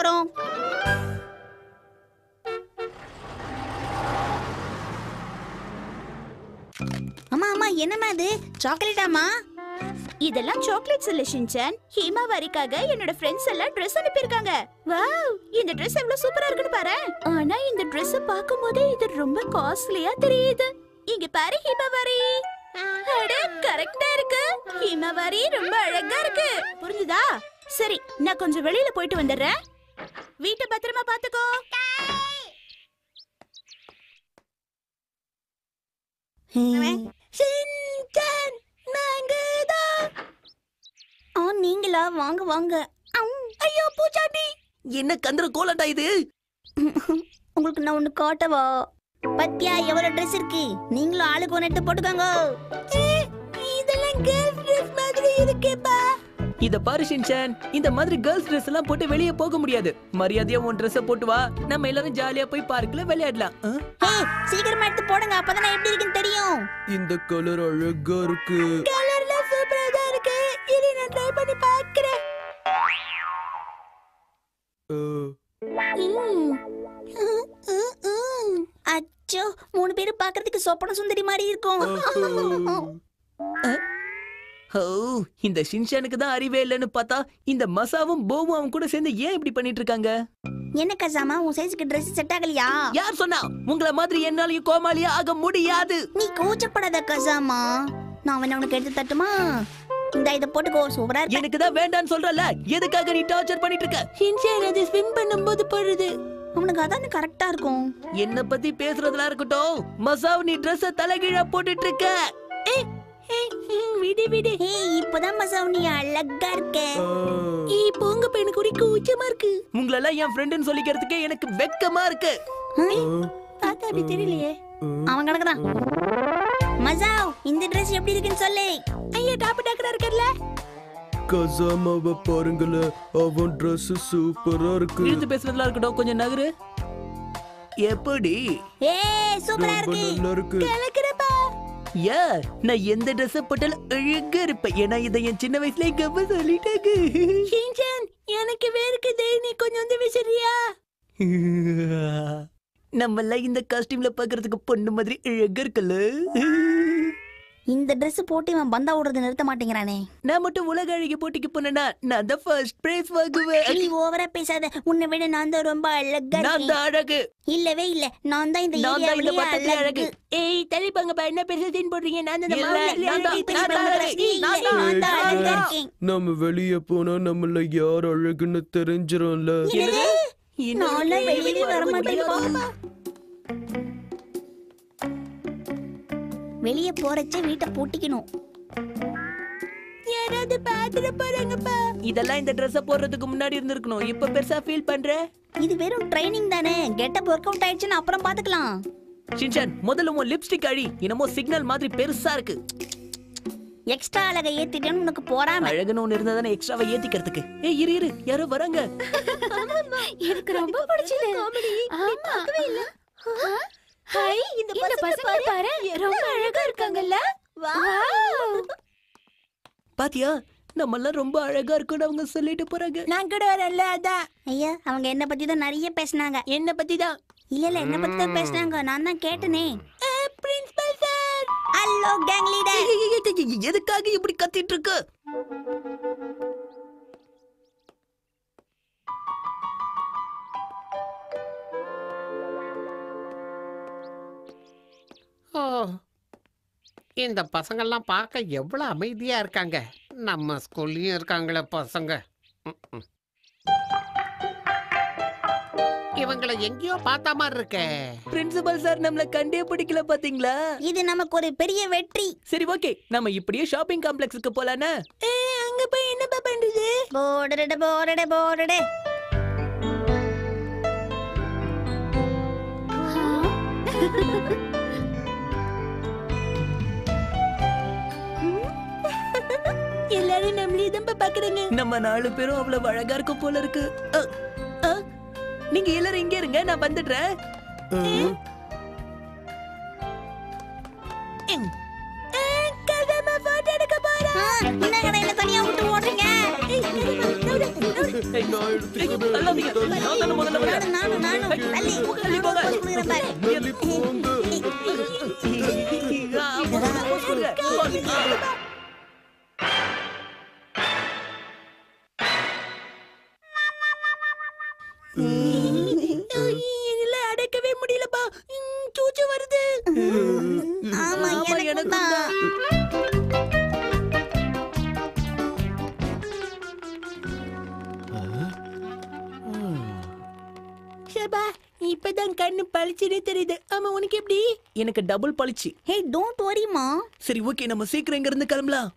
போறோம். அம்மா அம்மா என்னம்மா இது? சாக்லேட்டாமா? இதெல்லாம் சாக்லேட்ஸ் இல்ல ஷின்சான். ஹிமாவாரிக்காக என்னோட ஃப்ரெண்ட்ஸ் எல்லாம் Dress அனுப்பியிருக்காங்க. வாவ், இந்த Dress எவ்வளவு சூப்பரா இருக்குன்னு பாரு. ஆனா இந்த Dress பாக்கும்போது இது ரொம்ப காஸ்ட்லியா தெரியுது. இங்க பாரு ஹிமாவாரி. அட கரெக்ட்டா இருக்கு. ஹிமாவாரி ரொம்ப அழகா இருக்கு. புரிஞ்சுதா? சரி, நான் கொஞ்சம் வெளியில போயிட்டு வந்துடுறேன். வீட்டை பத்திரமா பாத்துக்கோ. ஷின்சான் நாங்கதா. நீங்களா? வாங்க வாங்க. ஐயோ பூச்சாண்டி, என்ன கந்தர கோலண்டா இது? உங்களுக்கு நான் ஒண்ணு காட்டவா? பத்தியா எவ்வளவு Dress இருக்கு? நீங்களும் ஆளுக்கு ஒன்னு எடுத்து போட்டுக்கோங்க. இதெல்லாம் கேர்ள்ஸ் Dress மாதிரி இருக்கேப்பா. இத பாரு ஷின்சான், இந்த மாதிரி கேர்ள்ஸ் Dress எல்லாம் போட்டு வெளிய போக முடியாது. மரியாதையா உன் Dress போட்டு வா, நம்ம எல்லாரும் ஜாலியா போய் பார்க்ல விளையாடலாம். சீக்கிரமா எடுத்து போடுங்க, அப்பதான் எப்படி இருக்குன்னு தெரியும். இந்த கலர் அழகா இருக்கு. கலர்ல சூப்பரா தான் இருக்கு. இரு நான் ட்ரை பண்ணி பார்க்கறேன். அச்சோ, 3 பேரும் பார்க்கிறதுக்கு சொப்பன சுந்தரி மாதிரி இருக்கும். ஓ, இந்த ஷின்சானுக்கு தான் அறிவே இல்லைன்னு பார்த்தா இந்த மசாவும் போவும் அவன் கூட சேர்ந்து ஏன் இப்படி பண்ணிட்டு இருக்காங்க? என்ன கசாமா, உன் சைஸ்க்கு Dress செட் ஆகலையா? யார் சொன்னா? உங்கள மாதிரி என்னாலயும் கோமாளியா ஆக முடியாது. நீ கூச்சப்படாத கசாமா. நான் வேணா உனக்கு எடுத்து தட்டுமா? இந்த இத போட்டுக்கோ, சூப்பரா இருக்கு. எனக்கு தான் வேண்டான்னு சொல்றல, எதுக்காக நீ டார்ச்சர் பண்ணிட்டு இருக்க? ஷின்சான் அது ஸ்விம் பண்ணும்போது போடுது. உனக்கு அதான் கரெக்டா இருக்கும். என்ன பத்தி பேசுறதுல இருக்கட்டும், மசாவ் நீ Dress தலைகீழா போட்டுட்டு இருக்க. விடு விடு. இப்பதான் மசாவ் நீ அழகா இருக்க. போங்க பெண்ணு குறி கூச்சமா இருக்கு. உங்களெல்லாம் என் ஃப்ரெண்டுன்னு சொல்லிக்கிறதுக்கே எனக்கு வெக்கமா இருக்கு. பார்த்தா அப்படி தெரியலையே. அவன் கிடக்குறான். மசாவ், இந்த Dress எப்படி இருக்குன்னு சொல்லு. ஐயா டாப் டாக்கரா இருக்கறல. கசாமாவை பாருங்களே, அவன் Dress சூப்பரா இருக்கு. இழுத்து பேசுறதுல இருக்கட்டும், கொஞ்சம் நகரு. எப்படி? சூப்பரா ரொம்ப இருக்கு. நல்லா இருக்கு. கலக்குறப்பா. யா, நான் எந்த Dress போட்டாலும் அழகா இருப்பேன். ஏன்னா இதை என் சின்ன வயசுல எங்க அம்மா சொல்லிட்டாங்க. ஷின்சான் எனக்கு வேர்க்குது, நீ கொஞ்சம் வந்து விசிறியா? நம்ம எல்லாம் இந்த காஸ்டியூம்ல பாக்குறதுக்கு பொண்ணு மாதிரி அழகா இருக்கல. இந்த Dress போட்டு இவன் பந்தா ஓடுறது நிறுத்த மாட்டேங்கிறானே. நான் மட்டும் உலக அழகி போட்டிக்கு போனா நான் தான் ஃபர்ஸ்ட் பிரைஸ் வாங்குவேன். நீ ஓவரா பேசாத. உன்னை விட நான் தான் ரொம்ப அழகா நான் இருக்கேன். தான் அழகு. இல்லவே இல்ல, நான் தான் இந்த நான் தான் இந்த ஏரியாவிலேயே பட்டத்திலே அழகு. ஏய் தள்ளிப்பாங்கப்பா, என்ன பெருசா சீன் போடுறீங்க? நான் தான் இல்ல, மாவுல நான் தான், அழகு. நான் தான் அழகு. இல்ல, நான் தான் அழகா இருக்கேன். நம்ம வெளிய போனா நம்மள யார் அழகுன்னு தெரிஞ்சிரும்ல. என்னது? நான்லாம் வெளியே வர மாட்டேன். வெளியே போறச்சே வீட்டை பூட்டிக்கணும். யாராவது பாத்துட போறாங்கப்பா. இதெல்லாம் இந்த Dress போடுறதுக்கு முன்னாடி இருந்திருக்கணும். இப்ப பெருசா ஃபீல் பண்ற? இது வெறும் ட்ரைனிங் தானே. கெட்டப் ஒர்க் அவுட் ஆயிடுச்சுன்னு அப்புறம் பாத்துக்கலாம். ஷின்சான், முதல்ல உன் லிப்ஸ்டிக் அழி. என்னமோ சிக்னல் மாதிரி பெருசா இருக்கு. எக்ஸ்ட்ரா அழகை ஏத்திட்டேன்னு உனக்கு போறாம. அழகுன்னு ஒண்ணு இருந்தா தானே எக்ஸ்ட்ராவை ஏத்திக்கிறதுக்கு. ஏய் இரு இரு, யாரோ வராங்க. எனக்கு ரொம்ப பிடிச்சது. ஆமா. ஹாய், இந்த பசங்க பாரு, ரொம்ப அழகா இருக்காங்கல்ல. வாவ். பாத்தியா, நம்ம எல்லாம் ரொம்ப அழகா இருக்கும்னு அவங்க சொல்லிட்டு போறாங்க. நான் கூட வரல. அதான் ஐயா, அவங்க என்ன பத்தி தான் நிறைய பேசினாங்க. என்ன பத்தி தான்? இல்ல என்ன பத்தி தான் பேசினாங்க. நான் தான் கேட்டனே. Principal sir. Hello gang leader. எதுக்காக இப்படி கத்திட்டு இருக்கு? ஓ, இந்த பசங்கள்லாம் பார்க்க எவ்வளவு அமைதியா இருக்காங்க. நம்ம ஸ்கூல்லயும் இருக்காங்களே பசங்க. இவங்களை எங்கேயோ பார்த்த மாதிரி இருக்கே. பிரின்சிபல் சார் நம்மள கண்டே பிடிக்கல பாத்தீங்களா? இது நமக்கு ஒரு பெரிய வெற்றி. சரி ஓகே, நம்ம இப்படியே ஷாப்பிங் காம்ப்ளெக்ஸ்க்கு போலானே. அங்க போய் என்னப்பா பண்றது? போடடே போடடே போடடே. எல்லாரும் நம்மளே தான் பாக்குறாங்க. நம்ம 4 பேரும் அவ்வளவு அழகா இருக்கும் போல இருக்கு. நீங்க எல்லாரும் இங்க இருங்க, நான் வந்துடுறேன். கதமா போட்டோ எடுக்க போறோம். என்ன கடையில தனியா விட்டு ஓடுறீங்க? நான் எடுத்துக்கிறேன். தள்ளாதீங்க. நான் தானே முதல்ல வரேன். நானும் தள்ளி தள்ளி போங்க. கொடுக்குறேன் பாரு. தள்ளி போங்க. இதுல அடக்கவே முடியலப்பா. சூச்சு வருது. ஆமா எனக்கு தான். ஷபா, இப்பதான் கண்ணு பளிச்சுனே தெரியுது. ஆமா, உனக்கு எப்படி? எனக்கு டபுள் பளிச்சு. Hey don't வரிமா. சரி ஓகே, நம்ம சீக்கிரம் இங்க இருந்து கிளம்பலாம்.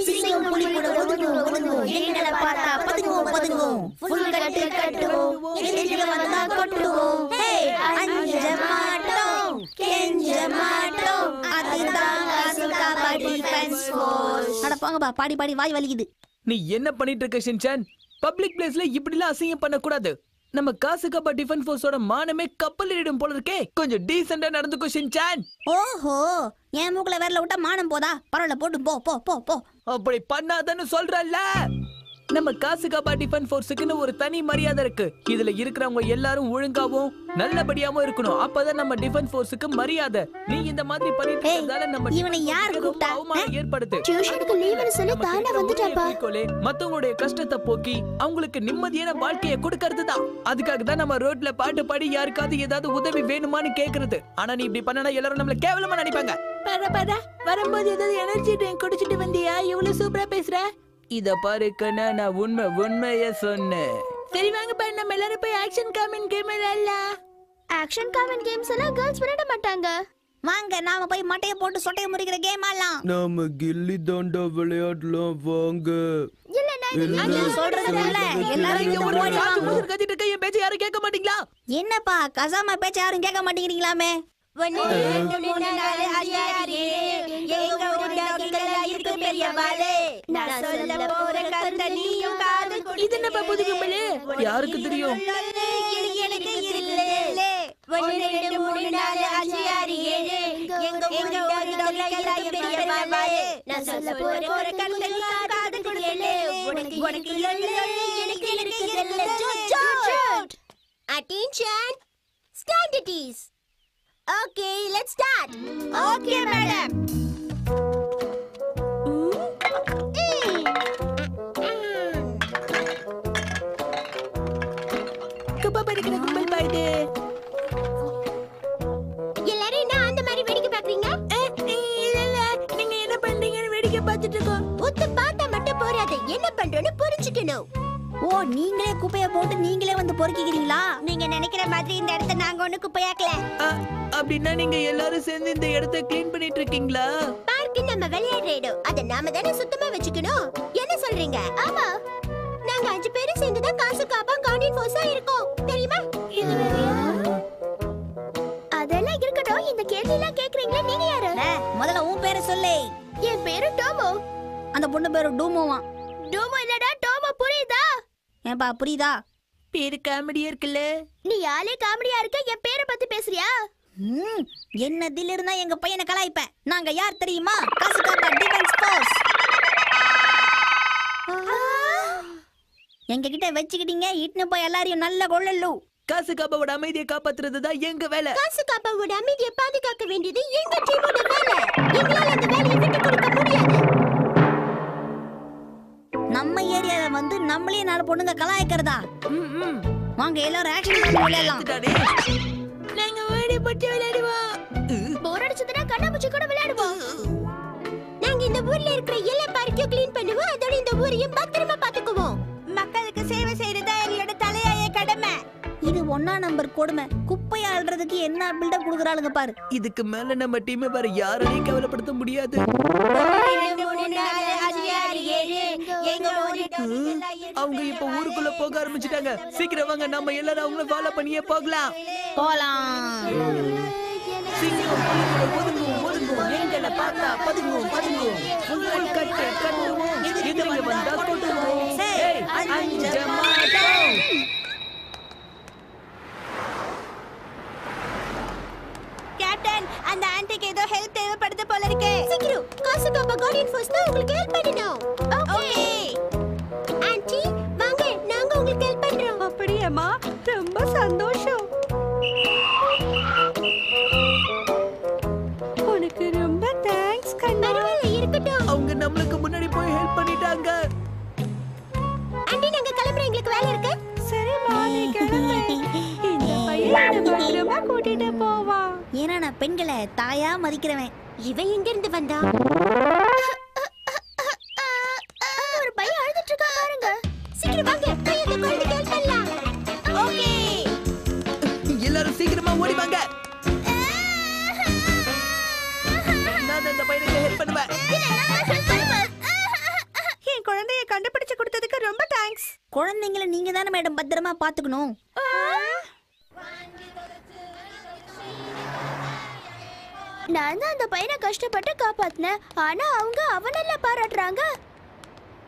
சிங்கம் புலி கூட ஒதுங்குவோம் எங்களை பார்த்தா பதுங்குவோம் ஃபுல் கட்டு கட்டுவோம் எதிரில வந்தா கொட்டுவோம் ஹே அஞ்ச மாட்டோம் கெஞ்ச மாட்டோம் அதுதான் காசுகா டிஃபென்ஸ் ஃபோர்ஸ். அட போங்கப்பா, பாடி பாடி வாய் வலிக்குது. நீ என்ன பண்ணிட்டு இருக்க ஷின்சான்? பப்ளிக் பிளேஸ்ல இப்படிலாம் அசிங்கம் பண்ண கூடாது. நம்ம காசுகப்பா டிஃபென்ஸ் ஃபோர்ஸோட மானமே கப்பலிடும் போல இருக்கே. கொஞ்சம் டீசெண்டா நடந்துக்கோ ஷின்சான். ஓஹோ, என் மூக்குல விரல விட்டா மானம் போதா? பரவாயில்ல, போட்டு போ போ போ போ. அப்படி பண்ணாதன்னு சொல்றல்ல. நம்ம காசுகப்பா டிஃபென்ஸ் ஃபோர்ஸுக்குன்னு ஒரு தனி மரியாதை இருக்கு. இதுல இருக்கிறவங்க எல்லாரும் ஒழுங்காவும் நல்லபடியாவும் இருக்கணும். அப்பதான் நம்ம டிஃபென்ஸ் ஃபோர்ஸுக்கு மரியாதை. நீ இந்த மாதிரி பண்ணிட்டு இருக்கறதால நம்ம இவனை யார் கூப்பிட்டா? அவமானம் ஏற்படுது. டியூஷனுக்கு லீவுன்னு சொல்லி தானா வந்துட்டாப்பா. மத்தவங்களுடைய கஷ்டத்தை போக்கி அவங்களுக்கு நிம்மதியான வாழ்க்கையை கொடுக்கறது தான். அதுக்காக தான் நம்ம ரோட்ல பாட்டு பாடி யாருக்காவது ஏதாவது உதவி வேணுமான்னு கேக்குறது. ஆனா நீ இப்படி பண்ணனா எல்லாரும் நம்மள கேவலமா நினைப்பாங்க. பரா வரும்போது ஏதாவது எனர்ஜி ட்ரிங்க் குடிச்சிட்டு வந்தியா? இவ்வளவு சூப்பரா பேசுற. இத பாரு கண்ணா, நான் உண்மைய சொன்னேன். சரி வாங்கப்பா, நம்ம எல்லாரும் போய் ஆக்ஷன் காமெண்ட் கேம் விளையாடலாம். ஆக்ஷன் காமெண்ட் கேம்ஸ் எல்லாம் கேர்ள்ஸ் விளையாட மாட்டாங்க. வாங்க நாம போய் மட்டைய போட்டு சொட்டைய முறிக்கிற கேம் ஆடலாம். நாம கில்லி தாண்டா விளையாடலாம் வாங்க. யாரும் கேட்க மாட்டீங்களா? என்னப்பா கசாம பேச்ச யாரும் கேட்க மாட்டேங்கிறீங்களாமே? இது என்னப்பா புது கும்பலு? யாருக்கு தெரியும்? Attention, stand it is. Okay, let's start. Okay, madam. குப்பா படிக்கிற கும்பல் பாய்டு. எல்லாரும் என்ன அந்த மாதிரி வேடிக்கை பாக்குறீங்க? இல்ல, நீங்க என்ன பண்றீங்கன்னு வேடிக்கை பார்த்துட்டு இருக்கோம். ஒத்து பார்த்தா மட்டும் போறாது, என்ன பண்றோம்னு புரிஞ்சுக்கணும். ஓ, நீங்களே குப்பைய போட்டு நீங்களே வந்து பொறுக்கிக்கிறீங்களா? நீங்க நினைக்கிற மாதிரி இந்த இடத்தை நாங்க ஒண்ணு குப்பையாக்கல. அப்படின்னா நீங்க எல்லாரும் சேர்ந்து இந்த இடத்தை க்ளீன் பண்ணிட்டு இருக்கீங்களா? பார்க் நம்ம விளையாடுற இடம், அதை நாம தானே சுத்தமா வச்சுக்கணும். என்ன சொல்றீங்க? ஆமா, நாங்க 5 பேரும் சேர்ந்து தான் காசுகாப்பா கார்னிங் ஃபோர்ஸா இருக்கோம், தெரியுமா? அதெல்லாம் இருக்கட்டும், இந்த கேள்வி எல்லாம் கேக்குறீங்களா? நீங்க யாரு? முதல்ல உன் பேரை சொல்லு. என் பேரு டோமோ. அந்த பொண்ணு பேரு டூமோவா? டோமோ இல்லடா, டோமோ, புரியுதா? ஏன்பா புரியுதா? பேரு காமெடியா இருக்குல்ல? நீ ஆளே காமெடியா இருக்க, என் பேரை பத்தி பேசுறியா? என்ன தில் இருந்தா எங்க பையனை கலாய்ப்ப. நாங்க யார் தெரியுமா? காசுகாப்பா டிஃபென்ஸ் ஃபோர்ஸ். எங்க கிட்ட வச்சுக்கிட்டீங்க, இட்னு போய் எல்லாரையும் நல்ல கொள்ளலு. காசுகாப்பாவோட அமைதியை காப்பாத்துறது தான் எங்க வேலை. காசுகாப்பாவோட அமைதியை பாதுகாக்க வேண்டியது எங்க டீமோட வேலை. எங்களால அந்த வேலையை விட்டு கொடுக்க முடியாது. நம்ம ஏரியால வந்து நம்மளே 4 பொண்ணுங்க கலாய்க்கிறதா? வாங்க எல்லாரும் ஆக்ஷன் விளையாடலாம். நாங்க ஓடி போட்டு விளையாடுவோம். போர் அடிச்சதுனா கண்ணாமூச்சி கூட விளையாடுவோம். நாங்க இந்த ஊர்ல இருக்கிற எல்லா பார்க்கையும் க்ளீன் பண்ணுவோம். அதோட இந்த ஊரையும் பத்திரமா பாத்துக்குவோம். மக்களுக்கு சேவை செய்யறது எங்களோட தலையாய கடமை. இது 1ஆம் நம்பர் கொடுமை. குப்பையை அள்ளுறதுக்கு என்ன பில்டப் கொடுக்குறாளுங்க பாரு. இதுக்கு மேல நம்ம டீமை வேற யாரையும் கவலைப்படுத்த முடியாது. அவங்க இப்ப ஊருக்குள்ள போக ஆரம்பிச்சுட்டாங்க. சீக்கிரம் வாங்க, நம்ம எல்லாரும் அவங்கள ஃபாலோ பண்ணியே போகலாம். போலாம். சீக்கிரம் ஒதுங்கும் ஒதுங்கும். கட்டுவோம் எங்களை பார்த்தா பதுங்குவோம் பதுங்குவோம் ஃபுல் கட்டு கட்டுவோம் எதிரிங்க வந்தா கொட்டுவோம் ஏய் அஞ்ச மாட்டோம் கேப்டன் அந்த ஆன்ட்டிக்கு ஏதோ ஹெல்ப் தேவைப்படுது போல இருக்கே சீக்கிரம் காசுகாபா கார்டியன் ஃபோர்ஸ் தான் உங்களுக்கு ஹெல்ப் பண்ணனும் ஓகே ஆன்ட்டி வாங்க நாங்க உங்களுக்கு ஹெல்ப் பண்றோம் அப்படியேமா ரொம்ப சந்தோஷம் உனக்கு ரொம்ப தேங்க்ஸ் கண்ணா பரவாயில்லை இருக்கட்டும் அவங்க நம்மளுக்கு முன்னாடி போய் ஹெல்ப் பண்ணிட்டாங்க ஆன்ட்டி நாங்க கிளம்புறோம் எங்களுக்கு வேலை இருக்கு சரிமா நீ கிளம்பு இந்த பையனை பத்திரமா கூட்டிட்டு போவா ஏன்னா நான் பெண்களை தாயா மதிக்கிறவன். இவன் எங்க இருந்து வந்தா? ஒரு பையன் அழுதுட்டு இருக்கா பாருங்க. சீக்கிரம் வாங்க போய் அந்த குழந்தைக்கு ஹெல்ப் பண்ணலாம். ஓகே. எல்லாரும் சீக்கிரமா ஓடி வாங்க. நான் இந்த பையனுக்கு ஹெல்ப் பண்ணுவேன். என் குழந்தையை கண்டுபிடிச்சு கொடுத்ததுக்கு ரொம்ப தேங்க்ஸ். குழந்தைங்களை நீங்க தானே மேடம் பத்திரமா பாத்துக்கணும். நான் தான் அந்த பையனை கஷ்டப்பட்டு காப்பாத்தினேன். ஆனா அவங்க அவனெல்லாம் பாராட்டுறாங்க.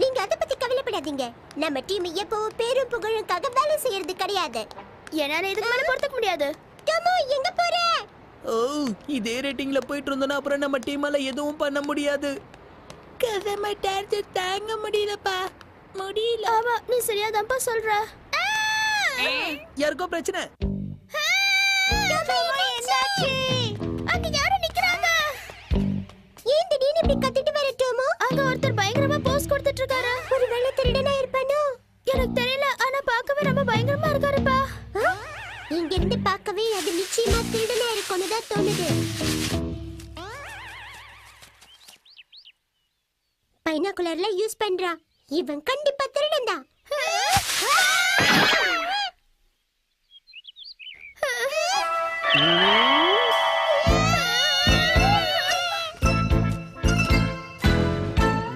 நீங்க அத பத்தி கவலைப்படாதீங்க. நம்ம டீம் எப்பவும் பேரும் புகழுக்காக வேலை செய்யறது கிடையாது. என்னால இதுக்கு மேல பொறுத்துக்க முடியாது. டமோ எங்க போற? ஓ இதே ரேட்டிங்ல போயிட்டு இருந்தோம்னா அப்புறம் நம்ம டீமால எதுவும் பண்ண முடியாது. கதம டார்ச்சர் தாங்க முடியலப்பா. முடியல. ஆமா நீ சரியா தான்ப்பா சொல்ற. யாருக்கோ பிரச்சனை. என்னாச்சு? அங்க யாரோ நிக்கறாங்க. ஏன் திடீர்னு இப்படி கத்திட்டு வரட்டோமோ? அங்க ஒருத்தர் பயங்கரமா போஸ் கொடுத்துட்டு இருக்காரு. ஒரு வெள்ளை திருடனா இருப்பானோ? எனக்கு தெரியல. ஆனா பார்க்கவே ரொம்ப பயங்கரமா இருக்காருப்பா. இங்க இருந்து பார்க்கவே அது நிச்சயமா திருடனா இருக்கும்னு தான் தோணுது. பைனாகுலர்ல யூஸ் பண்றா. இவன் கண்டிப்பா திருடன் தான்.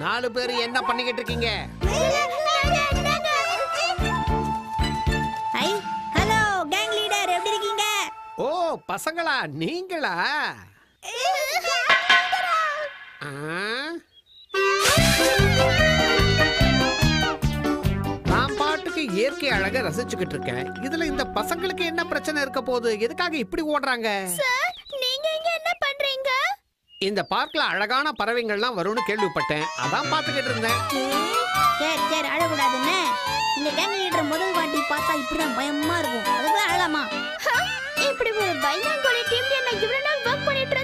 நாலு பேர் என்ன பண்ணிக்கிட்டு இருக்கீங்க? ஹை ஹலோ கேங் லீடர் எப்படி இருக்கீங்க? ஓ பசங்களா நீங்களா? ஆ? நான் பாட்டுக்கு இயற்கை அழக ரசிச்சுக்கிட்டு இருக்கேன். இதுல இந்த பசங்களுக்கு என்ன பிரச்சனை இருக்க போகுது? எதுக்காக இப்படி ஓடுறாங்க? சார் நீங்க இங்க என்ன பண்றீங்க? இந்த பார்க்ல அழகான பறவைகள்லாம் வரும்னு கேள்விப்பட்டேன். அதான் பாத்துக்கிட்டு இருந்தேன். சரி சரி அழக்கூடாதுன்னு இந்த கேங் லீடர் முதல் வாட்டி பார்த்தா இப்படிதான் பயமா இருக்கும். அதுக்குதான் அழலாமா? இப்படி ஒரு பைனாங்குலர் டீம்ல நான் இவ்வளவு நாள் வர்க் பண்ணிட்டு